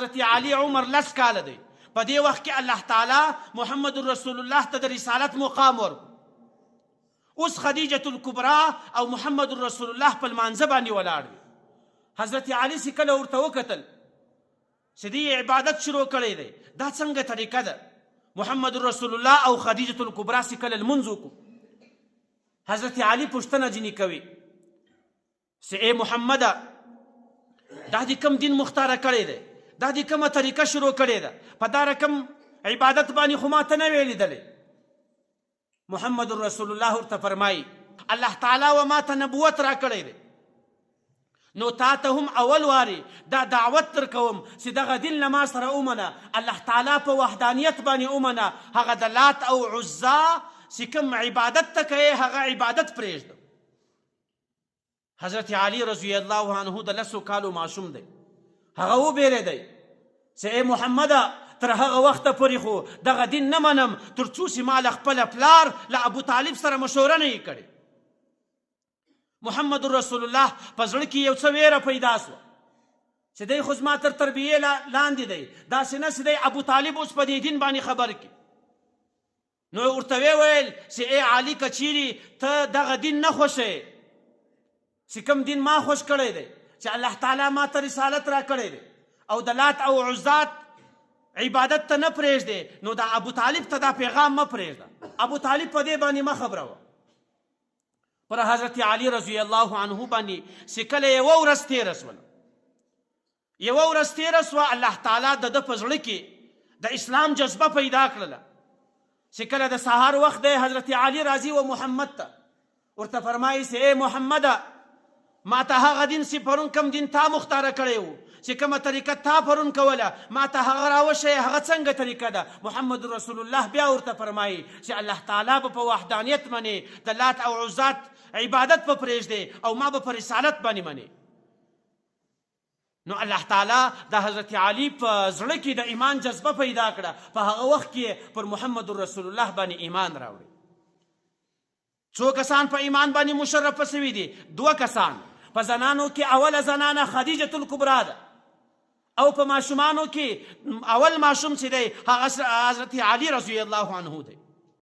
حضرت علي عمر 10 کاله دی. په دې وخت کې الله تعالی محمد رسول الله ته د رسالت مقام ورکړو. اوس خدیجة الکبرا او محمد رسول الله په لمانځه باندې ولاړ وي. حضرت علي چې کله ورته وکتل چې دې عبادت شروع کړی دی، دا څنګه طریقه ده؟ محمد رسول الله او خدیجة الکبرا چې کله لمونځ وکړو، حضرت علي پوښتنه ځینې کوي چې ای محمده، دا دې کوم دین مختاره کړی دی؟ دا دې کومه طریقه شروع کړې ده؟ په دا رقم عبادت باندې خو ما ته نه وې لیدلی. محمد رسول الله ورته فرمایي الله تعالی و ما ته نبوت را کړی دی، نو تا ته هم اول واري دا دعوت در کوم چې دغه دین له ما سره ومنه، الله تعالی په وحدانیت باندې ومنه، هغه د لات او عزا چې کوم عبادت ته کوې هغه عبادت پرېږده. حضرت علي رضی الله عنه د 10 کالو ماشوم دی. هغه وبېرېدی چې ای محمده، تر هغه وخته پورې خو دغه دین نه منم تر څو چې ما له خپله پلار له ابو طالب سره مشوره نه یې کړې. محمد رسول الله په زړه کې یو څه ویره پیدا سوه چې دی خو زما تر تربیې لاندې دی، داسې نه چې دی ابو طالب اوس په دې دین باندې خبر کړي. نو ورته ویل چې ای علي، که چیرې ته دغه دین نه خوښوې چې کوم دین ما خوښ کړی دی، چې الله تعالی ما ته رسالت را کړی دی او د لات او عزات عبادت ته نه پرېږدې، نو د ابو طالب ته دا پیغام مه پرېږده، ابو طالب په دې باندې مه خبروه. پر حضرت علي رضی الله عنه باندې چې کله یوه ورځ تېره شوله، یوه ورځ تېره شوه، الله تعالی د ده په زړه کې د اسلام جذبه پیدا کړله چې کله د سهار وخت دی، حضرت علي راځي و محمد ته ورته فرمایي چې ای محمده، ما ته هغه دین چې پرون کوم دین تا مختاره کړی و، چې کومه طریقه تا پرون کوله، ما ته هغه راوښیه، هغه څنګه طریقه ده؟ محمد رسول الله بیا ورته فرمایي چې الله تعالی به په وحدانیت منې، د لات او عزات عبادت به پرېږدې او ما به په رسالت باندې منې. نو الله تعالی د حضرت علي په زړه کې د ایمان جذبه پیدا کړه، په هغه وخت کې پر محمد رسول الله باندې ایمان راوړي. څو کسان په ایمان باندې مشرف شوي دي؟ 2 کسان. په زنانو کې اوله زنانه خدیجة الکبرا ده، او په ماشومانو کې اول ماشوم چې دی هغه حضرت علي رضی الله عنه دی.